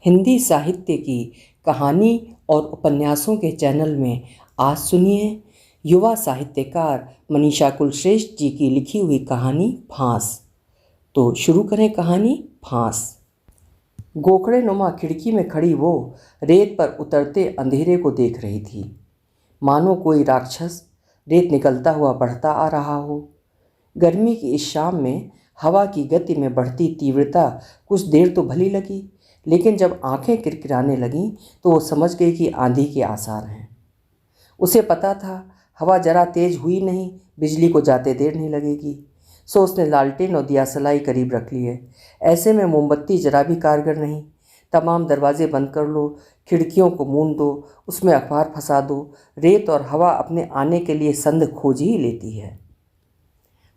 हिंदी साहित्य की कहानी और उपन्यासों के चैनल में आज सुनिए युवा साहित्यकार मनीषा कुलश्रेष्ठ जी की लिखी हुई कहानी फांस। तो शुरू करें कहानी फांस। गोखड़े नुमा खिड़की में खड़ी वो रेत पर उतरते अंधेरे को देख रही थी, मानो कोई राक्षस रेत निकलता हुआ बढ़ता आ रहा हो। गर्मी की इस शाम में हवा की गति में बढ़ती तीव्रता कुछ देर तो भली लगी, लेकिन जब आंखें किरकिराने लगीं तो वो समझ गई कि आंधी के आसार हैं। उसे पता था हवा जरा तेज हुई नहीं, बिजली को जाते देर नहीं लगेगी। सो उसने लालटेन और दियासलाई करीब रख लिए। ऐसे में मोमबत्ती जरा भी कारगर नहीं। तमाम दरवाजे बंद कर लो, खिड़कियों को मूंद दो, उसमें अखबार फंसा दो। रेत और हवा अपने आने के लिए संद खोज ही लेती है।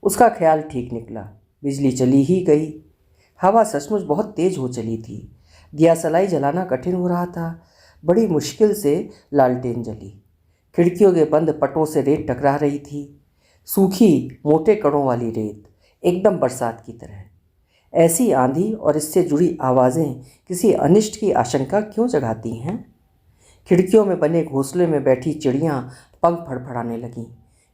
उसका ख्याल ठीक निकला, बिजली चली ही गई। हवा सचमुच बहुत तेज हो चली थी। दियासलाई जलाना कठिन हो रहा था। बड़ी मुश्किल से लालटेन जली। खिड़कियों के बंद पटों से रेत टकरा रही थी, सूखी मोटे कणों वाली रेत, एकदम बरसात की तरह। ऐसी आंधी और इससे जुड़ी आवाज़ें किसी अनिष्ट की आशंका क्यों जगाती हैं? खिड़कियों में बने घोंसले में बैठी चिड़ियाँ पंख फड़फड़ाने लगीं।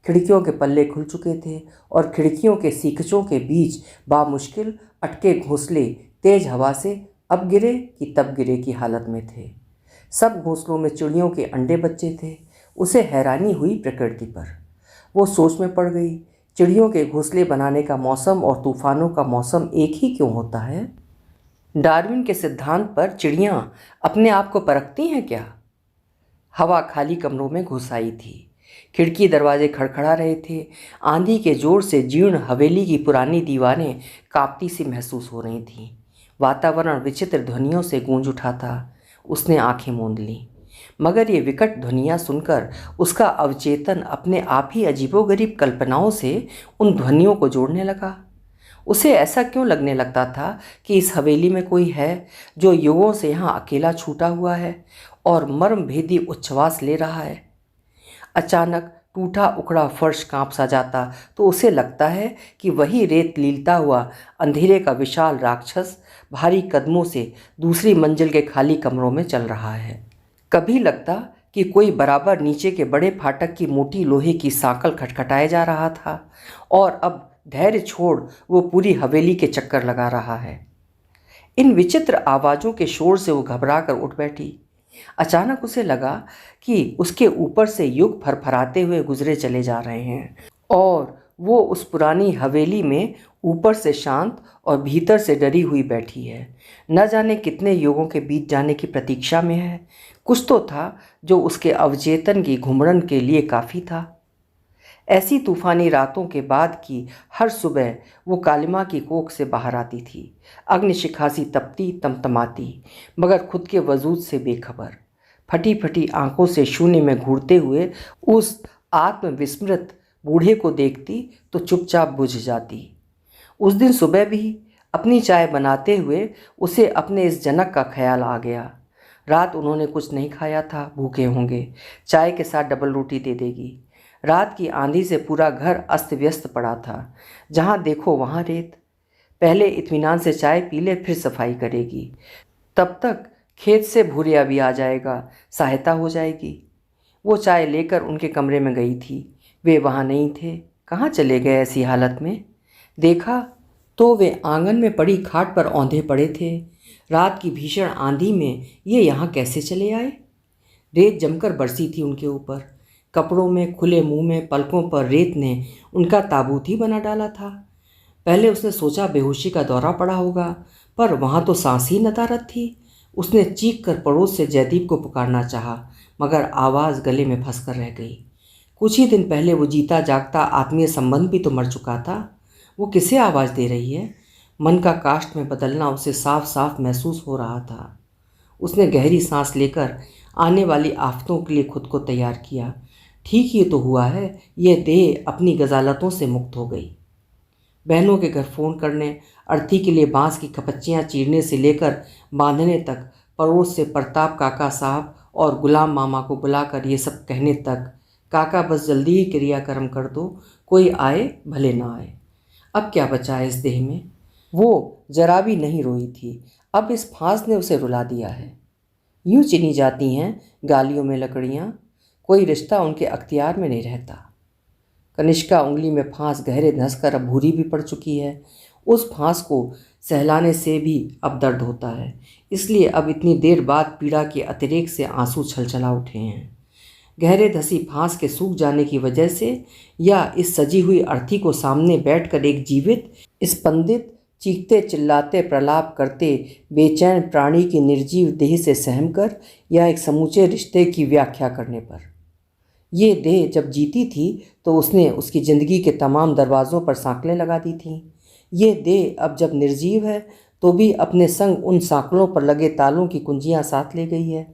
खिड़कियों के पल्ले खुल चुके थे और खिड़कियों के सीखचों के बीच बामुश्किल अटके घोंसले तेज हवा से अब गिरे कि तब गिरे की हालत में थे। सब घोंसलों में चिड़ियों के अंडे बच्चे थे। उसे हैरानी हुई प्रकृति पर। वो सोच में पड़ गई, चिड़ियों के घोंसले बनाने का मौसम और तूफानों का मौसम एक ही क्यों होता है? डार्विन के सिद्धांत पर चिड़ियाँ अपने आप को परखती हैं क्या? हवा खाली कमरों में घुस आई थी। खिड़की दरवाजे खड़खड़ा रहे थे। आंधी के जोर से जीर्ण हवेली की पुरानी दीवारें कांपती सी महसूस हो रही थीं। वातावरण विचित्र ध्वनियों से गूंज उठा था। उसने आंखें मूंद लीं, मगर ये विकट ध्वनियाँ सुनकर उसका अवचेतन अपने आप ही अजीबोगरीब कल्पनाओं से उन ध्वनियों को जोड़ने लगा। उसे ऐसा क्यों लगने लगता था कि इस हवेली में कोई है जो युगों से यहाँ अकेला छूटा हुआ है और मर्मभेदी उच्छ्वास ले रहा है। अचानक टूटा उखड़ा फर्श कांप सा जाता तो उसे लगता है कि वही रेत लीलता हुआ अंधेरे का विशाल राक्षस भारी कदमों से दूसरी मंजिल के खाली कमरों में चल रहा है। कभी लगता कि कोई बराबर नीचे के बड़े फाटक की मोटी लोहे की सांकल खटखटाए जा रहा था और अब धैर्य छोड़ वो पूरी हवेली के चक्कर लगा रहा है। इन विचित्र आवाज़ों के शोर से वो घबरा कर उठ बैठी। अचानक उसे लगा कि उसके ऊपर से युग फरफराते हुए गुजरे चले जा रहे हैं और वो उस पुरानी हवेली में ऊपर से शांत और भीतर से डरी हुई बैठी है। न जाने कितने युगों के बीत जाने की प्रतीक्षा में है। कुछ तो था जो उसके अवचेतन की घुमड़न के लिए काफ़ी था। ऐसी तूफानी रातों के बाद की हर सुबह वो कालिमा की कोख से बाहर आती थी, अग्निशिखा सी तपती तमतमाती, मगर खुद के वजूद से बेखबर। फटी फटी आंखों से शून्य में घूरते हुए उस आत्मविस्मृत बूढ़े को देखती तो चुपचाप बुझ जाती। उस दिन सुबह भी अपनी चाय बनाते हुए उसे अपने इस जनक का ख्याल आ गया। रात उन्होंने कुछ नहीं खाया था, भूखे होंगे, चाय के साथ डबल रोटी दे देगी। रात की आंधी से पूरा घर अस्त व्यस्त पड़ा था। जहाँ देखो वहाँ रेत। पहले इत्मीनान से चाय पी ले, फिर सफाई करेगी। तब तक खेत से भूरिया भी आ जाएगा, सहायता हो जाएगी। वो चाय लेकर उनके कमरे में गई थी। वे वहाँ नहीं थे। कहाँ चले गए ऐसी हालत में? देखा तो वे आंगन में पड़ी खाट पर औंधे पड़े थे। रात की भीषण आंधी में ये यहाँ कैसे चले आए? रेत जमकर बरसी थी उनके ऊपर। कपड़ों में, खुले मुंह में, पलकों पर रेत ने उनका ताबूत ही बना डाला था। पहले उसने सोचा बेहोशी का दौरा पड़ा होगा, पर वहाँ तो सांस ही नदारद थी। उसने चीख कर पड़ोस से जयदीप को पुकारना चाहा, मगर आवाज़ गले में फंस कर रह गई। कुछ ही दिन पहले वो जीता जागता आत्मीय संबंध भी तो मर चुका था। वो किसे आवाज़ दे रही है? मन का काष्ठ में बदलना उसे साफ साफ महसूस हो रहा था। उसने गहरी सांस लेकर आने वाली आफतों के लिए खुद को तैयार किया। ठीक ही तो हुआ है, ये देह अपनी गजालतों से मुक्त हो गई। बहनों के घर फ़ोन करने, अर्थी के लिए बांस की खपच्चियाँ चीरने से लेकर बांधने तक, पड़ोस से प्रताप काका साहब और गुलाम मामा को बुलाकर ये सब कहने तक, काका बस जल्दी ही क्रियाक्रम कर दो, कोई आए भले ना आए। अब क्या बचा है इस देह में? वो जरा भी नहीं रोई थी। अब इस फांस ने उसे रुला दिया है। यूं चिनी जाती हैं गालियों में लकड़ियाँ, कोई रिश्ता उनके अख्तियार में नहीं रहता। कनिष्का उंगली में फांस गहरे धंसकर अब भूरी भी पड़ चुकी है। उस फांस को सहलाने से भी अब दर्द होता है, इसलिए अब इतनी देर बाद पीड़ा के अतिरेक से आंसू छलछला उठे हैं। गहरे धसी फांस के सूख जाने की वजह से, या इस सजी हुई अर्थी को सामने बैठकर एक जीवित, स्पंदित, चीखते चिल्लाते प्रलाप करते बेचैन प्राणी की निर्जीव देह से सहमकर, या एक समूचे रिश्ते की व्याख्या करने पर। ये देह जब जीती थी तो उसने उसकी ज़िंदगी के तमाम दरवाज़ों पर सांकलें लगा दी थीं। ये देह अब जब निर्जीव है तो भी अपने संग उन सांकलों पर लगे तालों की कुंजियां साथ ले गई है।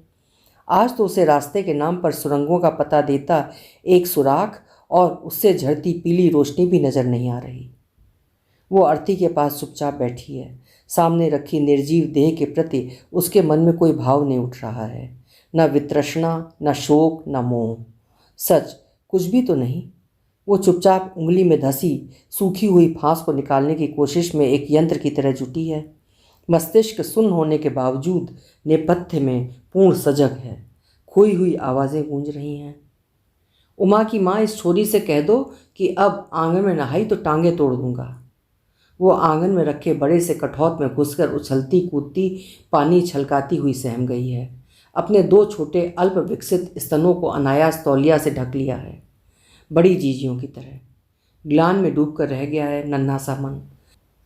आज तो उसे रास्ते के नाम पर सुरंगों का पता देता एक सुराख और उससे झड़ती पीली रोशनी भी नज़र नहीं आ रही। वो अर्थी के पास चुपचाप बैठी है। सामने रखी निर्जीव देह के प्रति उसके मन में कोई भाव नहीं उठ रहा है, न वितृष्णा, न शोक, न मोह। सच कुछ भी तो नहीं। वो चुपचाप उंगली में धसी सूखी हुई फांस को निकालने की कोशिश में एक यंत्र की तरह जुटी है। मस्तिष्क सुन्न होने के बावजूद नेपथ्य में पूर्ण सजग है। खोई हुई आवाज़ें गूंज रही हैं। उमा की माँ, इस छोरी से कह दो कि अब आंगन में नहाई तो टांगे तोड़ दूंगा। वो आंगन में रखे बड़े से कठौत में घुसकर उछलती कूदती पानी छलकाती हुई सहम गई है। अपने 2 छोटे अल्प विकसित स्तनों को अनायास तौलिया से ढक लिया है। बड़ी जीजियों की तरह ग्लान में डूबकर रह गया है नन्हा सा मन।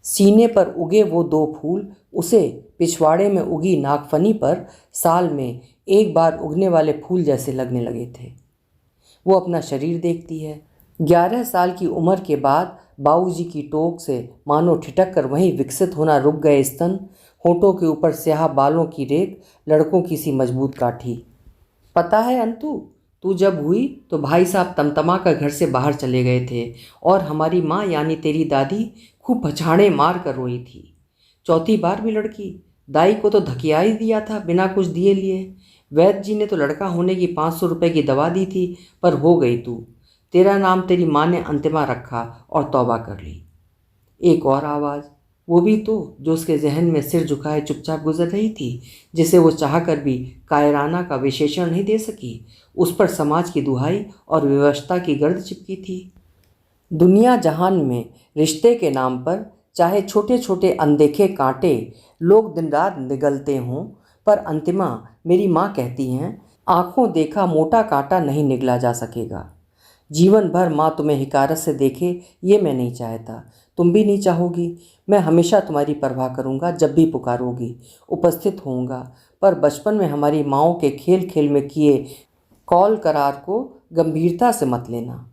सीने पर उगे वो 2 फूल उसे पिछवाड़े में उगी नागफनी पर साल में एक बार उगने वाले फूल जैसे लगने लगे थे। वो अपना शरीर देखती है। 11 साल की उम्र के बाद बाबूजी की टोक से मानो ठिठक कर वहीं विकसित होना रुक गए स्तन, होठों के ऊपर स्याह बालों की रेख, लड़कों की सी मजबूत काठी। पता है अंतु, तू जब हुई तो भाई साहब तमतमा कर घर से बाहर चले गए थे और हमारी माँ यानी तेरी दादी खूब पछाड़े मार कर रोई थी। चौथी बार भी लड़की, दाई को तो धकिया ही दिया था बिना कुछ दिए लिए। वैद्य जी ने तो लड़का होने की 500 रुपये की दवा दी थी, पर हो गई तू। तेरा नाम तेरी माँ ने अंतिमा रखा और तौबा कर ली। एक और आवाज़, वो भी तो जो उसके जहन में सिर झुकाए चुपचाप गुजर रही थी, जिसे वो चाहकर भी कायराना का विशेषण नहीं दे सकी। उस पर समाज की दुहाई और व्यवस्था की गर्द चिपकी थी। दुनिया जहान में रिश्ते के नाम पर चाहे छोटे छोटे अनदेखे कांटे लोग दिन रात निगलते हों, पर अंतिमा मेरी माँ कहती हैं, आँखों देखा मोटा कांटा नहीं निगला जा सकेगा। जीवन भर माँ तुम्हें हिकारत से देखे ये मैं नहीं चाहता, तुम भी नहीं चाहोगी। मैं हमेशा तुम्हारी परवाह करूँगा, जब भी पुकारोगी उपस्थित होऊंगा। पर बचपन में हमारी माँओं के खेल खेल में किए कौल करार को गंभीरता से मत लेना।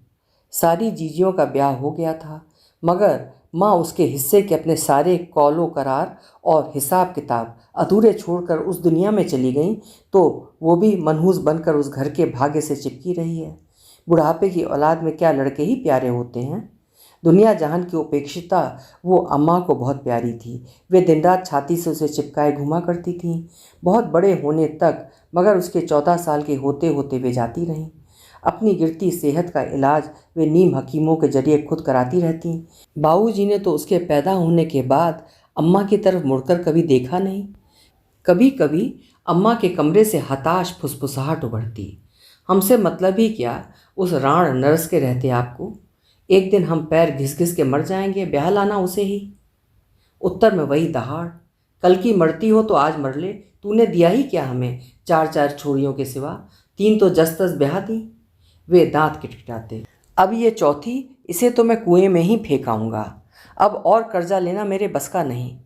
सारी जीजियों का ब्याह हो गया था, मगर माँ उसके हिस्से के अपने सारे कौलो करार और हिसाब किताब अधूरे छोड़कर उस दुनिया में चली गई, तो वो भी मनहूस बनकर उस घर के भाग्य से चिपकी रही है। बुढ़ापे की औलाद में क्या लड़के ही प्यारे होते हैं। दुनिया जहान की उपेक्षिता वो अम्मा को बहुत प्यारी थी। वे दिन रात छाती से उसे चिपकाए घुमा करती थीं, बहुत बड़े होने तक, मगर उसके 14 साल के होते होते वे जाती रहीं। अपनी गिरती सेहत का इलाज वे नीम हकीमों के जरिए खुद कराती रहती। बाबूजी ने तो उसके पैदा होने के बाद अम्मा की तरफ मुड़कर कभी देखा नहीं। कभी कभी अम्मा के कमरे से हताश फुसफुसाहट उभरती, हमसे मतलब ही क्या, उस राण नरस के रहते आपको। एक दिन हम पैर घिस घिस के मर जाएंगे, ब्याह लाना उसे ही। उत्तर में वही दहाड़, कल की मरती हो तो आज मर ले, तूने दिया ही क्या हमें 4 छोरियों के सिवा, 3 तो जस तस ब्याह दी। वे दांत किटकिटाते, अब ये चौथी, इसे तो मैं कुएं में ही फेंकाऊंगा। अब और कर्जा लेना मेरे बस का नहीं।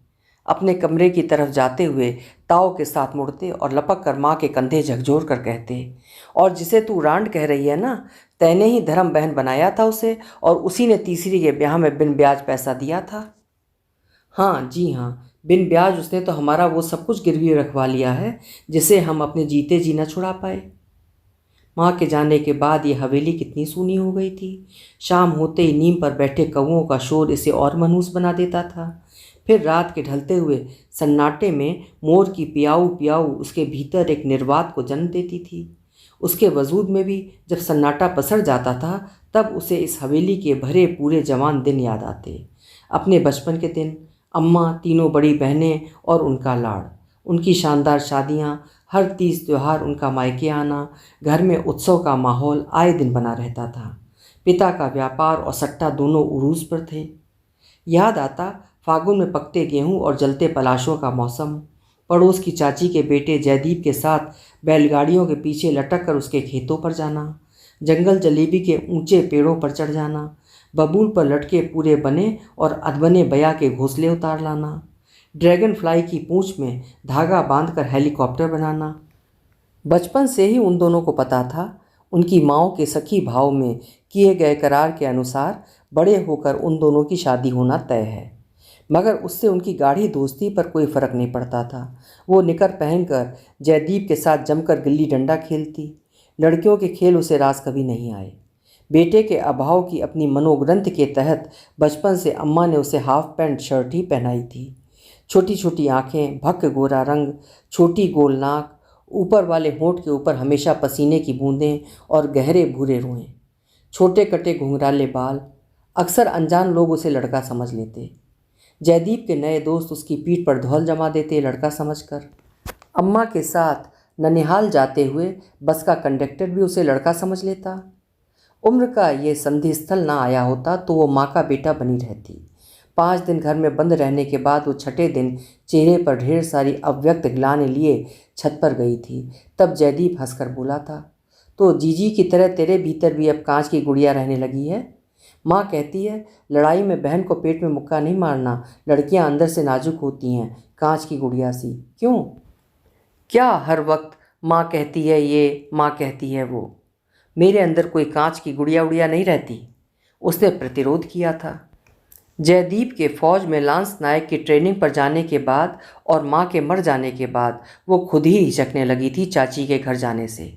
अपने कमरे की तरफ जाते हुए ताव के साथ मुड़ते और लपक कर माँ के कंधे झकझोर कर कहते, और जिसे तू रांड कह रही है ना, तैने ही धर्म बहन बनाया था उसे, और उसी ने तीसरी के ब्याह में बिन ब्याज पैसा दिया था। हाँ जी हाँ, बिन ब्याज उसने तो हमारा वो सब कुछ गिरवी रखवा लिया है जिसे हम अपने जीते जी न छुड़ा पाए। माँ के जाने के बाद ये हवेली कितनी सूनी हो गई थी। शाम होते ही नीम पर बैठे कौओं का शोर इसे और मनहूस बना देता था। फिर रात के ढलते हुए सन्नाटे में मोर की पियाऊ पियाऊ उसके भीतर एक निर्वात को जन्म देती थी। उसके वजूद में भी जब सन्नाटा पसर जाता था, तब उसे इस हवेली के भरे पूरे जवान दिन याद आते, अपने बचपन के दिन। अम्मा, तीनों बड़ी बहनें और उनका लाड़, उनकी शानदार शादियाँ, हर तीज त्योहार उनका मायके आना, घर में उत्सव का माहौल आए दिन बना रहता था। पिता का व्यापार और सट्टा दोनों उरूज पर थे। याद आता फागुन में पकते गेहूं और जलते पलाशों का मौसम, पड़ोस की चाची के बेटे जयदीप के साथ बैलगाड़ियों के पीछे लटक कर उसके खेतों पर जाना, जंगल जलेबी के ऊंचे पेड़ों पर चढ़ जाना, बबूल पर लटके पूरे बने और अधबने बया के घोंसले उतार लाना, ड्रैगन फ्लाई की पूंछ में धागा बांधकर हेलीकॉप्टर बनाना। बचपन से ही उन दोनों को पता था उनकी माँओं के सखी भाव में किए गए करार के अनुसार बड़े होकर उन दोनों की शादी होना तय है। मगर उससे उनकी गाढ़ी दोस्ती पर कोई फर्क नहीं पड़ता था। वो निकर पहनकर जयदीप के साथ जमकर गिल्ली डंडा खेलती। लड़कियों के खेल उसे रास कभी नहीं आए। बेटे के अभाव की अपनी मनोग्रंथ के तहत बचपन से अम्मा ने उसे हाफ पैंट शर्ट ही पहनाई थी। छोटी छोटी आँखें, भक्क गोरा रंग, छोटी गोल नाक, ऊपर वाले होंठ के ऊपर हमेशा पसीने की बूंदें और गहरे भूरे रोएं, छोटे कटे घुंघराले बाल। अक्सर अनजान लोग उसे लड़का समझ लेते। जयदीप के नए दोस्त उसकी पीठ पर धौल जमा देते लड़का समझकर। अम्मा के साथ ननिहाल जाते हुए बस का कंडक्टर भी उसे लड़का समझ लेता। उम्र का ये संधि स्थल ना आया होता तो वो माँ का बेटा बनी रहती। 5 दिन घर में बंद रहने के बाद वो छठे दिन चेहरे पर ढेर सारी अव्यक्त ग्लानि लिए छत पर गई थी। तब जयदीप हंसकर बोला था, तो जीजी की तरह तेरे भीतर भी अब कांच की गुड़िया रहने लगी है। माँ कहती है लड़ाई में बहन को पेट में मुक्का नहीं मारना, लड़कियाँ अंदर से नाजुक होती हैं, कांच की गुड़िया सी। क्यों? क्या हर वक्त माँ कहती है ये, माँ कहती है वो? मेरे अंदर कोई कांच की गुड़िया उड़िया नहीं रहती। उसने प्रतिरोध किया था। जयदीप के फौज में लांस नायक की ट्रेनिंग पर जाने के बाद और माँ के मर जाने के बाद वो खुद ही हिचकने लगी थी चाची के घर जाने से।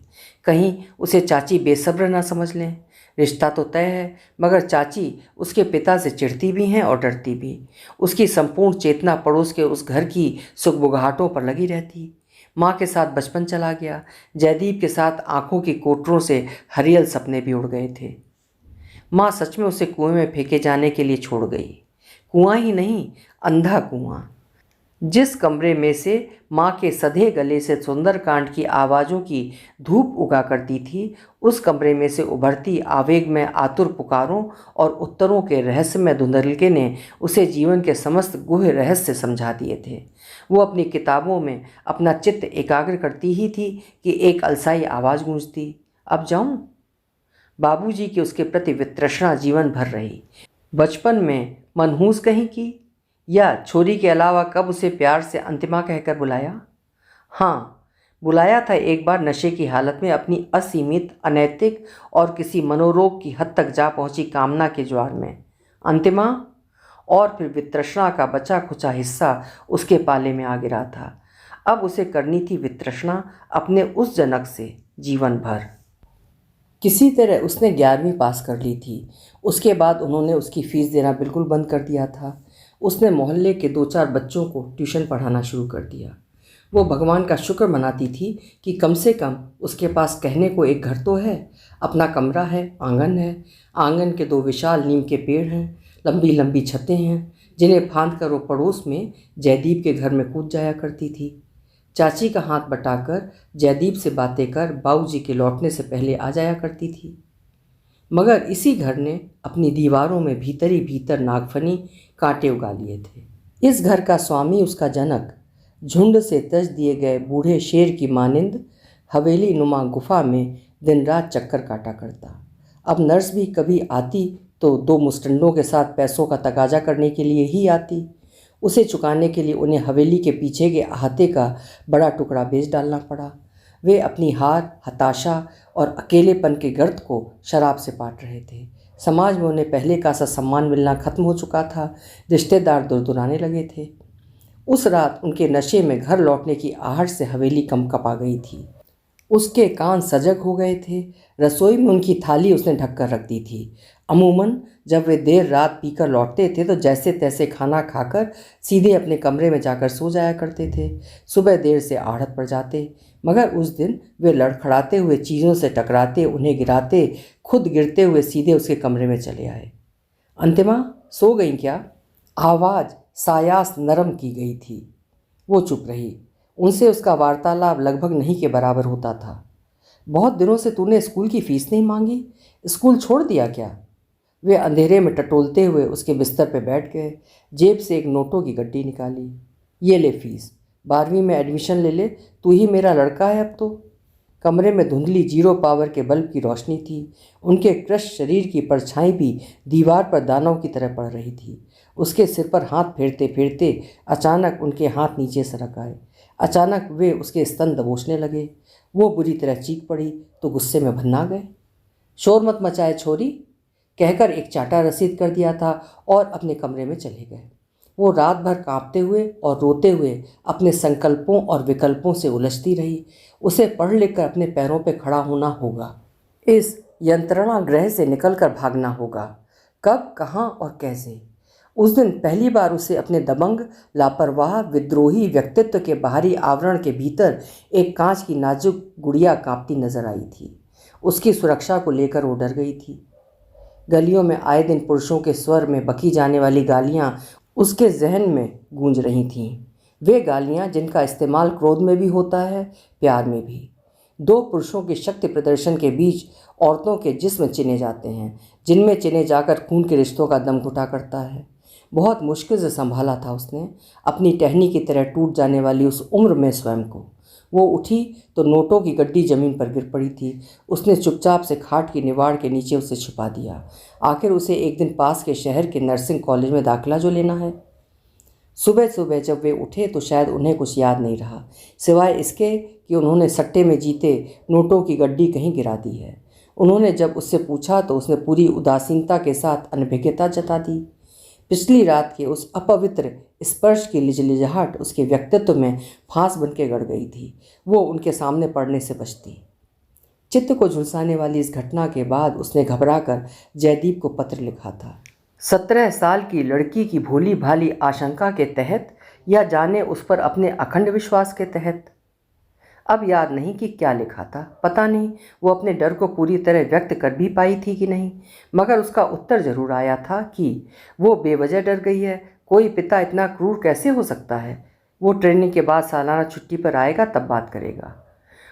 कहीं उसे चाची बेसब्र ना समझ लें। रिश्ता तो तय है, मगर चाची उसके पिता से चिढ़ती भी हैं और डरती भी। उसकी संपूर्ण चेतना पड़ोस के उस घर की सुखबुगाहटों पर लगी रहती। माँ के साथ बचपन चला गया। जयदीप के साथ आंखों की कोटरों से हरियल सपने भी उड़ गए थे। माँ सच में उसे कुएं में फेंके जाने के लिए छोड़ गई। कुआं ही नहीं, अंधा कुआं। जिस कमरे में से माँ के सधे गले से सुंदरकांड की आवाज़ों की धूप उगा करती थी, उस कमरे में से उभरती आवेग में आतुर पुकारों और उत्तरों के रहस्यमय धुंधलके ने उसे जीवन के समस्त गुह्य रहस्य समझा दिए थे। वो अपनी किताबों में अपना चित्त एकाग्र करती ही थी कि एक अलसाई आवाज़ गूंजती, अब जाऊं? बाबूजी की उसके प्रति वितृष्णा जीवन भर रही। बचपन में मनहूस कहीं की, या छोरी के अलावा कब उसे प्यार से अंतिमा कहकर बुलाया? हाँ, बुलाया था एक बार नशे की हालत में अपनी असीमित, अनैतिक और किसी मनोरोग की हद तक जा पहुंची कामना के ज्वार में, अंतिमा। और फिर वितृष्णा का बचा खुचा हिस्सा उसके पाले में आ गिरा था। अब उसे करनी थी वितृष्णा अपने उस जनक से जीवन भर। किसी तरह उसने 11वीं पास कर ली थी। उसके बाद उन्होंने उसकी फ़ीस देना बिल्कुल बंद कर दिया था। उसने मोहल्ले के 2-4 बच्चों को ट्यूशन पढ़ाना शुरू कर दिया। वो भगवान का शुक्र मनाती थी कि कम से कम उसके पास कहने को एक घर तो है, अपना कमरा है, आंगन है। आंगन के 2 विशाल नीम के पेड़ हैं, लंबी लंबी छतें हैं, जिन्हें फांद कर वो पड़ोस में जयदीप के घर में कूद जाया करती थी। चाची का हाथ बटाकर जयदीप से बातें कर बाबूजी के लौटने से पहले आ जाया करती थी। मगर इसी घर ने अपनी दीवारों में भीतर ही भीतर नागफनी कांटे उगा लिए थे। इस घर का स्वामी, उसका जनक, झुंड से तज दिए गए बूढ़े शेर की मानिंद हवेली नुमा गुफा में दिन रात चक्कर काटा करता। अब नर्स भी कभी आती तो 2 मुस्टंडों के साथ पैसों का तगाजा करने के लिए ही आती। उसे चुकाने के लिए उन्हें हवेली के पीछे के अहाते का बड़ा टुकड़ा बेच डालना पड़ा। वे अपनी हार, हताशा और अकेलेपन के गर्त को शराब से पाट रहे थे। समाज में उन्हें पहले का सा सम्मान मिलना खत्म हो चुका था। रिश्तेदार दुरदुराने लगे थे। उस रात उनके नशे में घर लौटने की आहट से हवेली कंपकपा गई थी। उसके कान सजग हो गए थे। रसोई में उनकी थाली उसने ढक कर रख दी थी। अमूमन जब वे देर रात पीकर लौटते थे तो जैसे तैसे खाना खाकर सीधे अपने कमरे में जाकर सो जाया करते थे। सुबह देर से आहट पर जाते, मगर उस दिन वे लड़खड़ाते हुए चीज़ों से टकराते, उन्हें गिराते, खुद गिरते हुए सीधे उसके कमरे में चले आए। अंतिमा, सो गई क्या? आवाज़ सायास नरम की गई थी। वो चुप रही। उनसे उसका वार्तालाप लगभग नहीं के बराबर होता था। बहुत दिनों से तूने स्कूल की फीस नहीं मांगी, स्कूल छोड़ दिया क्या? वे अंधेरे में टटोलते हुए उसके बिस्तर पर बैठ गए। जेब से एक नोटों की गड्डी निकाली। ये ले फीस, 12वीं में एडमिशन ले ले, तू ही मेरा लड़का है अब तो। कमरे में धुंधली 0 पावर के बल्ब की रोशनी थी। उनके क्रश शरीर की परछाई भी दीवार पर दानों की तरह पड़ रही थी। उसके सिर पर हाथ फेरते फेरते अचानक उनके हाथ नीचे सरक आए। अचानक वे उसके स्तन दबोचने लगे। वो बुरी तरह चीख पड़ी तो गुस्से में भन्ना गए। शोर मत मचाए छोरी, कहकर एक चाटा रसीद कर दिया था और अपने कमरे में चले गए। वो रात भर कांपते हुए और रोते हुए अपने संकल्पों और विकल्पों से उलझती रही। उसे पढ़ लिख कर अपने पैरों पर खड़ा होना होगा। इस यंत्रणा ग्रह से निकलकर भागना होगा। कब, कहाँ और कैसे? उस दिन पहली बार उसे अपने दबंग, लापरवाह, विद्रोही व्यक्तित्व के बाहरी आवरण के भीतर एक कांच की नाजुक गुड़िया कांपती नजर आई थी। उसकी सुरक्षा को लेकर वो डर गई थी। गलियों में आए दिन पुरुषों के स्वर में बकी जाने वाली गालियां उसके जहन में गूंज रही थीं। वे गालियां जिनका इस्तेमाल क्रोध में भी होता है, प्यार में भी। दो पुरुषों के शक्ति प्रदर्शन के बीच औरतों के जिस्म चिने जाते हैं, जिनमें चिने जाकर खून के रिश्तों का दम घुटा करता है। बहुत मुश्किल से संभाला था उसने अपनी टहनी की तरह टूट जाने वाली उस उम्र में स्वयं को। वो उठी तो नोटों की गड्डी जमीन पर गिर पड़ी थी। उसने चुपचाप से खाट की निवाड़ के नीचे उसे छुपा दिया। आखिर उसे एक दिन पास के शहर के नर्सिंग कॉलेज में दाखिला जो लेना है। सुबह सुबह जब वे उठे तो शायद उन्हें कुछ याद नहीं रहा, सिवाय इसके कि उन्होंने सट्टे में जीते नोटों की गड्डी कहीं गिरा दी है। उन्होंने जब उससे पूछा तो उसने पूरी उदासीनता के साथ अनभिज्ञता जता दी। पिछली रात के उस अपवित्र स्पर्श की लिजलिजाहट उसके व्यक्तित्व में फांस बन के गड़ गई थी। वो उनके सामने पड़ने से बचती। चित्त को झुलसाने वाली इस घटना के बाद उसने घबराकर जयदीप को पत्र लिखा था। 17 साल की लड़की की भोली भाली आशंका के तहत, या जाने उस पर अपने अखंड विश्वास के तहत। अब याद नहीं कि क्या लिखा था। पता नहीं वो अपने डर को पूरी तरह व्यक्त कर भी पाई थी कि नहीं, मगर उसका उत्तर जरूर आया था कि वो बेवजह डर गई है। कोई पिता इतना क्रूर कैसे हो सकता है? वो ट्रेनिंग के बाद सालाना छुट्टी पर आएगा, तब बात करेगा।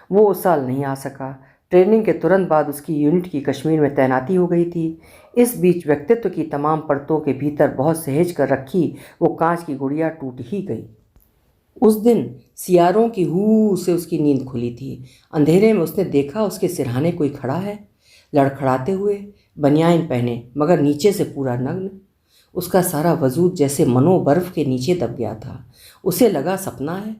वो उस साल नहीं आ सका। ट्रेनिंग के तुरंत बाद उसकी यूनिट की कश्मीर में तैनाती हो गई थी। इस बीच व्यक्तित्व की तमाम परतों के भीतर बहुत सहेज कर रखी वो कांच की गुड़िया टूट ही गई। उस दिन सियारों की हू से उसकी नींद खुली थी। अंधेरे में उसने देखा उसके सिरहाने कोई खड़ा है, लड़खड़ाते हुए, बनियान पहने मगर नीचे से पूरा नग्न। उसका सारा वजूद जैसे मनोबर्फ के नीचे दब गया था। उसे लगा सपना है,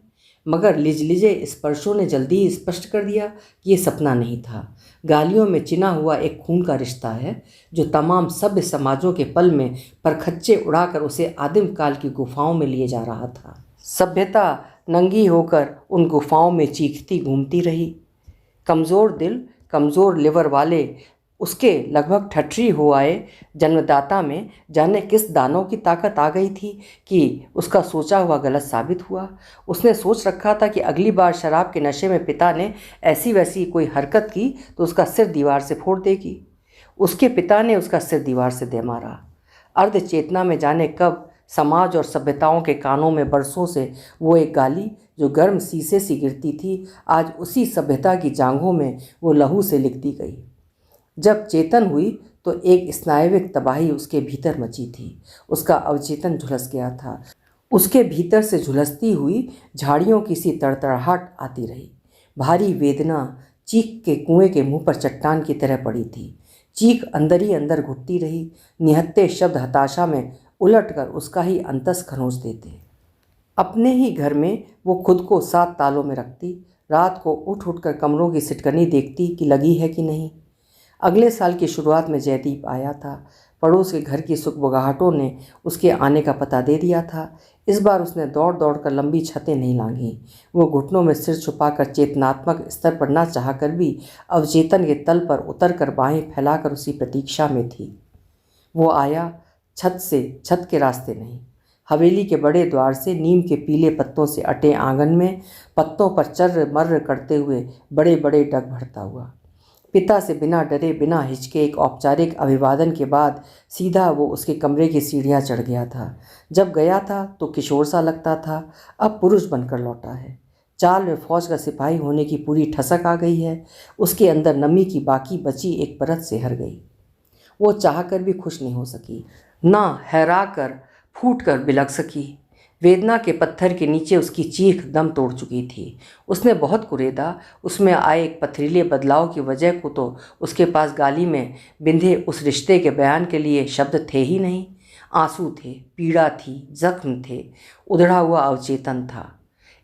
मगर लिजलिजे स्पर्शों ने जल्दी ही स्पष्ट कर दिया कि ये सपना नहीं था। गालियों में चिना हुआ एक खून का रिश्ता है जो तमाम सभ्य समाजों के पल में परखच्चे उड़ाकर उसे आदिम काल की गुफाओं में लिए जा रहा था। सभ्यता नंगी होकर उन गुफाओं में चीखती घूमती रही। कमज़ोर दिल, कमज़ोर लिवर वाले उसके लगभग ठठरी हो आए जन्मदाता में जाने किस दानों की ताकत आ गई थी कि उसका सोचा हुआ गलत साबित हुआ। उसने सोच रखा था कि अगली बार शराब के नशे में पिता ने ऐसी वैसी कोई हरकत की तो उसका सिर दीवार से फोड़ देगी। उसके पिता ने उसका सिर दीवार से दे मारा। अर्ध चेतना में जाने कब समाज और सभ्यताओं के कानों में बरसों से वो एक गाली जो गर्म शीशे सी गिरती थी, आज उसी सभ्यता की जांघों में वो लहू से लिख दी गई। जब चेतन हुई तो एक स्नायविक तबाही उसके भीतर मची थी। उसका अवचेतन झुलस गया था। उसके भीतर से झुलसती हुई झाड़ियों की सी तड़तड़ाहट आती रही। भारी वेदना चीख के कुएं के मुंह पर चट्टान की तरह पड़ी थी। चीख अंदर ही अंदर घुटती रही। निहत्ते शब्द हताशा में उलटकर उसका ही अंतस खरोंच देते। अपने ही घर में वो खुद को 7 तालों में रखती। रात को उठ उठकर कमरों की सिटकनी देखती कि लगी है कि नहीं। अगले साल की शुरुआत में जयदीप आया था। पड़ोस के घर की सुखबगाहटों ने उसके आने का पता दे दिया था। इस बार उसने दौड़ दौड़ कर लंबी छतें नहीं लांघी। वो घुटनों में सिर छुपाकर चेतनात्मक स्तर पर ना चाहकर भी अवचेतन के तल पर उतरकर बाहें फैलाकर उसी प्रतीक्षा में थी। वो आया, छत के रास्ते नहीं, हवेली के बड़े द्वार से, नीम के पीले पत्तों से अटे आंगन में, पत्तों पर चर्र मर्र करते हुए बड़े बड़े डग भरता हुआ। पिता से बिना डरे बिना हिचके एक औपचारिक अभिवादन के बाद सीधा वो उसके कमरे की सीढ़ियाँ चढ़ गया था। जब गया था तो किशोर सा लगता था, अब पुरुष बनकर लौटा है। चाल में फौज का सिपाही होने की पूरी ठसक आ गई है। उसके अंदर नमी की बाकी बची एक परत सिहर गई। वो चाह कर भी खुश नहीं हो सकी, ना हैरा कर फूट कर बिलख सकी। वेदना के पत्थर के नीचे उसकी चीख दम तोड़ चुकी थी। उसने बहुत कुरेदा, उसमें आए एक पथरीले बदलाव की वजह को तो उसके पास गाली में बिंधे उस रिश्ते के बयान के लिए शब्द थे ही नहीं। आंसू थे, पीड़ा थी, जख्म थे, उधड़ा हुआ अवचेतन था।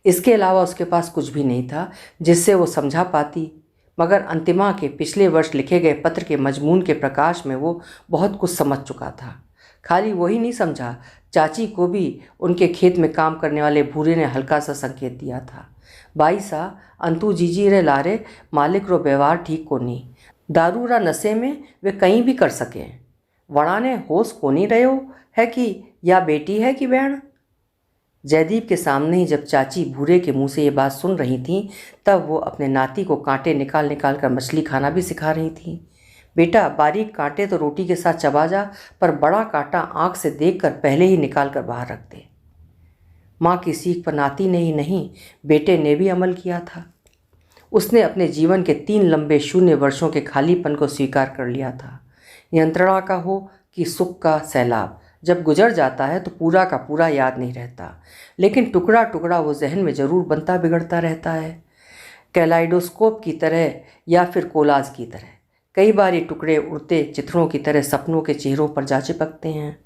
इसके अलावा उसके पास कुछ भी नहीं था जिससे वो समझा पाती। मगर अंतिमा के पिछले वर्ष लिखे गए पत्र के मजमून के प्रकाश में वो बहुत कुछ समझ चुका था। खाली वही नहीं समझा, चाची को भी उनके खेत में काम करने वाले भूरे ने हल्का सा संकेत दिया था। बाई सा अंतु जीजी रे लारे मालिक रो व्यवहार ठीक कोनी, दारू रा नशे में वे कहीं भी कर सके। वड़ा ने होश कोनी रहो है कि या बेटी है कि बहन। जयदीप के सामने ही जब चाची भूरे के मुंह से ये बात सुन रही थीं, तब वो अपने नाती को कांटे निकाल निकाल कर मछली खाना भी सिखा रही थीं। बेटा, बारीक कांटे तो रोटी के साथ चबा जा, पर बड़ा कांटा आंख से देखकर पहले ही निकाल कर बाहर रख दे। माँ की सीख पर नाती ने ही नहीं, बेटे ने भी अमल किया था। उसने अपने जीवन के 3 लंबे शून्य वर्षों के खालीपन को स्वीकार कर लिया था। यंत्रणा का हो कि सुख का सैलाब, जब गुजर जाता है तो पूरा का पूरा याद नहीं रहता, लेकिन टुकड़ा टुकड़ा वो जहन में जरूर बनता बिगड़ता रहता है, कैलाइडोस्कोप की तरह या फिर कोलाज की तरह। कई बार ये टुकड़े उड़ते चित्रों की तरह सपनों के चेहरों पर जा चिपकते हैं।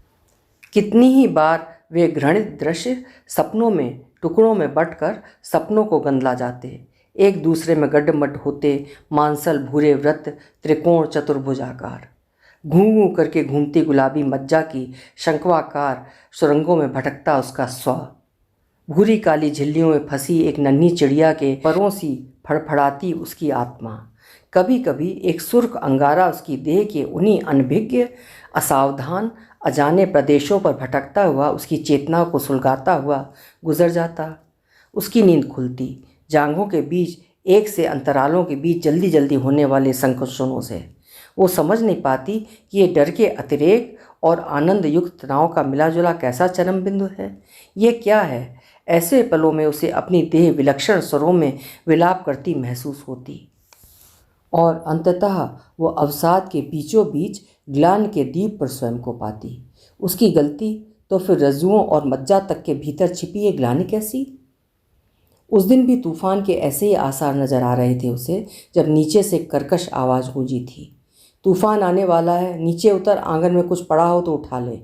कितनी ही बार वे घृणित दृश्य सपनों में टुकड़ों में बंटकर सपनों को गंदला जाते, एक दूसरे में गड्ढमड्ढ होते, मांसल भूरे वृत्त, त्रिकोण चतुर्भुजाकार, घूं घूं करके घूमती गुलाबी मज्जा की शंक्वाकार सुरंगों में भटकता उसका स्व, भूरी काली झिल्लियों में फंसी एक नन्ही चिड़िया के परों सी फड़फड़ाती उसकी आत्मा। कभी कभी एक सुर्ख अंगारा उसकी देह के उन्हीं अनभिज्ञ असावधान अजाने प्रदेशों पर भटकता हुआ उसकी चेतना को सुलगाता हुआ गुजर जाता। उसकी नींद खुलती जांघों के बीच एक से अंतरालों के बीच जल्दी जल्दी होने वाले संकोचनों से। वो समझ नहीं पाती कि ये डर के अतिरेक और आनंद युक्त तनाव का मिलाजुला कैसा चरम बिंदु है। ये क्या है? ऐसे पलों में उसे अपनी देह विलक्षण स्वरों में विलाप करती महसूस होती और अंततः वो अवसाद के बीचों बीच ग्लान के दीप पर स्वयं को पाती। उसकी गलती तो फिर रज्जुओं और मज्जा तक के भीतर छिपी ये ग्लानि कैसी? उस दिन भी तूफान के ऐसे ही आसार नजर आ रहे थे उसे, जब नीचे से कर्कश आवाज़ गूंजी थी, तूफान आने वाला है, नीचे उतर, आंगन में कुछ पड़ा हो तो उठा ले।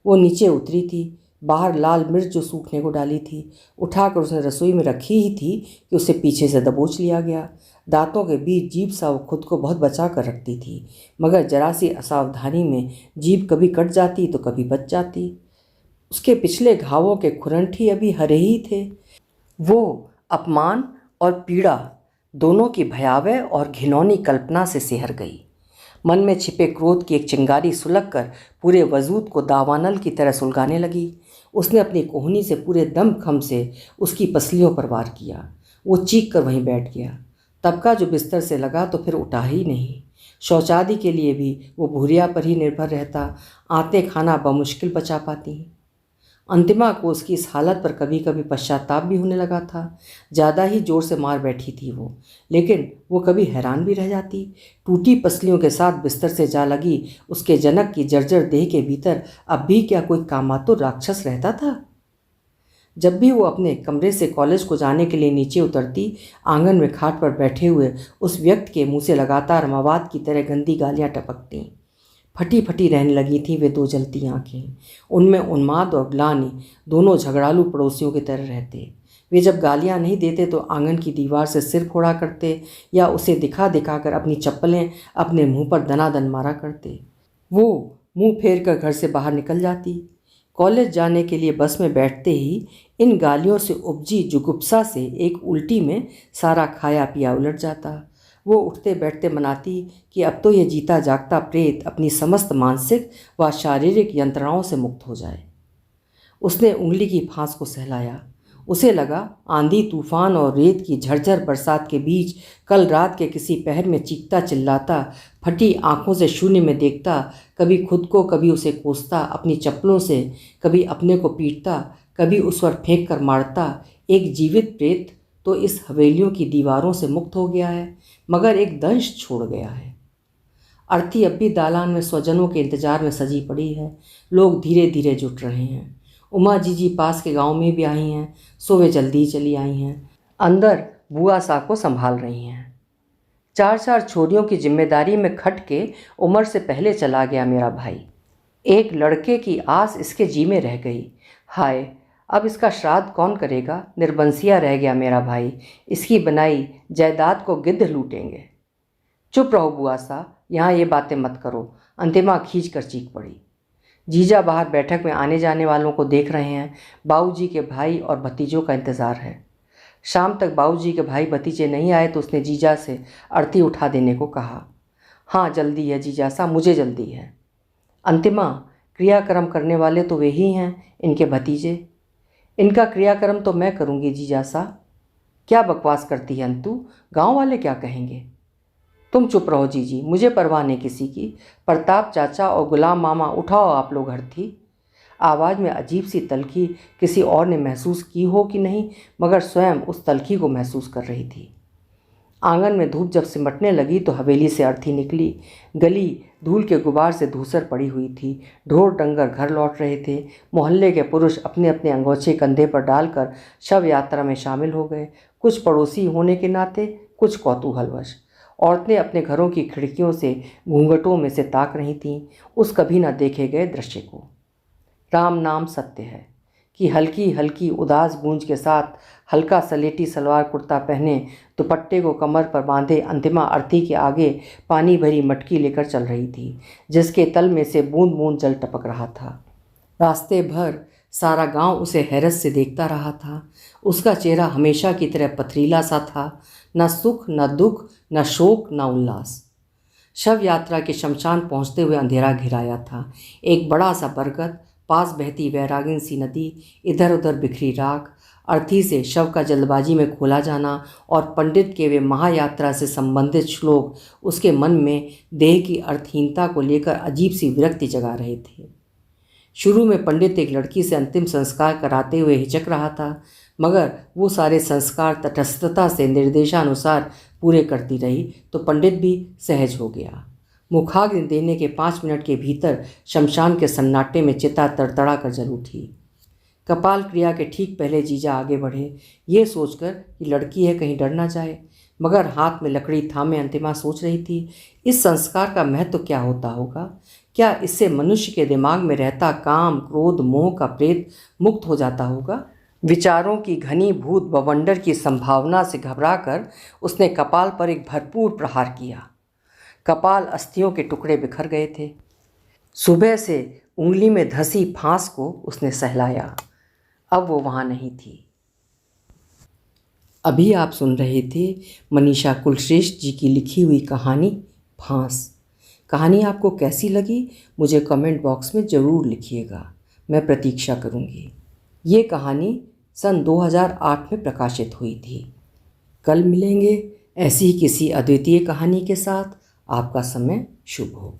वो नीचे उतरी थी। बाहर लाल मिर्च जो सूखने को डाली थी उठाकर उसने रसोई में रखी ही थी कि उसे पीछे से दबोच लिया गया। दांतों के बीच जीभ सा वो खुद को बहुत बचा कर रखती थी, मगर जरा सी असावधानी में जीभ कभी कट जाती तो कभी बच जाती। उसके पिछले घावों के खुरंठी अभी हरे ही थे। वो अपमान और पीड़ा दोनों की भयावह और घिनौनी कल्पना से सिहर गई। मन में छिपे क्रोध की एक चिंगारी सुलग कर पूरे वजूद को दावानल की तरह सुलगाने लगी। उसने अपनी कोहनी से पूरे दम खम से उसकी पसलियों पर वार किया। वो चीख कर वहीं बैठ गया। तबका जो बिस्तर से लगा तो फिर उठा ही नहीं। शौचादि के लिए भी वो भूरिया पर ही निर्भर रहता। आते खाना बमुश्किल पचा पाती। अंतिमा को उसकी इस हालत पर कभी कभी पश्चाताप भी होने लगा था। ज़्यादा ही जोर से मार बैठी थी वो, लेकिन वो कभी हैरान भी रह जाती। टूटी पसलियों के साथ बिस्तर से जा लगी उसके जनक की जर्जर देह के भीतर अब भी क्या कोई कामातुर राक्षस रहता था? जब भी वो अपने कमरे से कॉलेज को जाने के लिए नीचे उतरती, आंगन में खाट पर बैठे हुए उस व्यक्ति के मुंह से लगातार मवाद की तरह गंदी गालियाँ टपकती। फटी फटी रहने लगी थी वे 2 जलती आंखें। उनमें उन्माद और ग्लानि दोनों झगड़ालू पड़ोसियों की तरह रहते। वे जब गालियां नहीं देते तो आंगन की दीवार से सिर फोड़ा करते या उसे दिखा दिखाकर अपनी चप्पलें अपने मुंह पर दनादन मारा करते। वो मुंह फेर कर घर से बाहर निकल जाती। कॉलेज जाने के लिए बस में बैठते ही इन गालियों से उपजी जुगुप्सा से एक उल्टी में सारा खाया पिया उलट जाता। वो उठते बैठते मनाती कि अब तो यह जीता जागता प्रेत अपनी समस्त मानसिक व शारीरिक यंत्रणाओं से मुक्त हो जाए। उसने उंगली की फांस को सहलाया। उसे लगा आंधी तूफान और रेत की झरझर बरसात के बीच कल रात के किसी पहर में चीखता चिल्लाता, फटी आंखों से शून्य में देखता, कभी खुद को कभी उसे कोसता अपनी चप्पलों से, कभी अपने को पीटता, कभी उस पर फेंक कर मारता एक जीवित प्रेत तो इस हवेलियों की दीवारों से मुक्त हो गया है, मगर एक दंश छोड़ गया है। अर्थी अब भी दालान में स्वजनों के इंतजार में सजी पड़ी है। लोग धीरे धीरे जुट रहे हैं। उमा जीजी पास के गांव में भी आई हैं, सो वे जल्दी चली आई हैं। अंदर बुआ सा को संभाल रही हैं। 4 छोरियों की जिम्मेदारी में खट के उम्र से पहले चला गया मेरा भाई। एक लड़के की आस इसके जी में रह गई। हाय, अब इसका श्राद्ध कौन करेगा? निर्बंसिया रह गया मेरा भाई। इसकी बनाई जायदाद को गिद्ध लूटेंगे। चुप रहो बुआ सा, यहाँ ये बातें मत करो, अंतिमा खींच कर चीख पड़ी। जीजा बाहर बैठक में आने जाने वालों को देख रहे हैं। बाबूजी के भाई और भतीजों का इंतज़ार है। शाम तक बाबूजी के भाई भतीजे नहीं आए तो उसने जीजा से अर्थी उठा देने को कहा। हाँ जल्दी है जीजा सा, मुझे जल्दी है। अंतिमा, क्रियाक्रम करने वाले तो वे ही हैं, इनके भतीजे। इनका क्रियाक्रम तो मैं करूँगी जीजा सा। क्या बकवास करती है अंतु, गाँव वाले क्या कहेंगे? तुम चुप रहो जीजी, मुझे परवाह नहीं किसी की। प्रताप चाचा और गुलाम मामा, उठाओ आप लोग अर्थी। आवाज़ में अजीब सी तलखी किसी और ने महसूस की हो कि नहीं, मगर स्वयं उस तलखी को महसूस कर रही थी। आंगन में धूप जब सिमटने लगी तो हवेली से अर्थी निकली। गली धूल के गुबार से धूसर पड़ी हुई थी। ढोर डंगर घर लौट रहे थे। मोहल्ले के पुरुष अपने अपने अंगोछे कंधे पर डालकर शव यात्रा में शामिल हो गए, कुछ पड़ोसी होने के नाते, कुछ कौतूहलवश। औरतें अपने घरों की खिड़कियों से घूंघटों में से ताक रही थीं उस कभी न देखे गए दृश्य को। राम नाम सत्य है कि हल्की हल्की उदास गूंज के साथ हल्का सलेटी सलवार कुर्ता पहने दुपट्टे को कमर पर बांधे अंतिमा अर्थी के आगे पानी भरी मटकी लेकर चल रही थी, जिसके तल में से बूंद बूंद जल टपक रहा था। रास्ते भर सारा गांव उसे हैरत से देखता रहा था। उसका चेहरा हमेशा की तरह पथरीला सा था, न सुख न दुख, न शोक न उल्लास। शव यात्रा के शमशान पहुंचते हुए अंधेरा घिराया था। एक बड़ा सा बरगद, पास बहती वैरागिन सी नदी, इधर उधर बिखरी राख, अर्थी से शव का जल्दबाजी में खोला जाना और पंडित के वे महायात्रा से संबंधित श्लोक उसके मन में देह की अर्थहीनता को लेकर अजीब सी विरक्ति जगा रहे थे। शुरू में पंडित एक लड़की से अंतिम संस्कार कराते हुए हिचक रहा था, मगर वो सारे संस्कार तटस्थता से निर्देशानुसार पूरे करती रही तो पंडित भी सहज हो गया। मुखाग्नि देने के 5 मिनट के भीतर शमशान के सन्नाटे में चिता तड़तड़ा कर जल उठी। कपाल क्रिया के ठीक पहले जीजा आगे बढ़े, ये सोचकर कि लड़की है कहीं डर ना जाए, मगर हाथ में लकड़ी थामे अंतिमा सोच रही थी, इस संस्कार का महत्व क्या होता होगा? क्या इससे मनुष्य के दिमाग में रहता काम, क्रोध, मोह का प्रेत मुक्त हो जाता होगा? विचारों की घनीभूत बवंडर की संभावना से घबराकर उसने कपाल पर एक भरपूर प्रहार किया। कपाल अस्थियों के टुकड़े बिखर गए थे। सुबह से उंगली में धंसी फांस को उसने सहलाया। अब वो वहाँ नहीं थी। अभी आप सुन रहे थे मनीषा कुलश्रेष्ठ जी की लिखी हुई कहानी फांस। कहानी आपको कैसी लगी मुझे कमेंट बॉक्स में ज़रूर लिखिएगा, मैं प्रतीक्षा करूँगी। ये कहानी सन 2008 में प्रकाशित हुई थी। कल मिलेंगे ऐसी ही किसी अद्वितीय कहानी के साथ। आपका समय शुभ हो।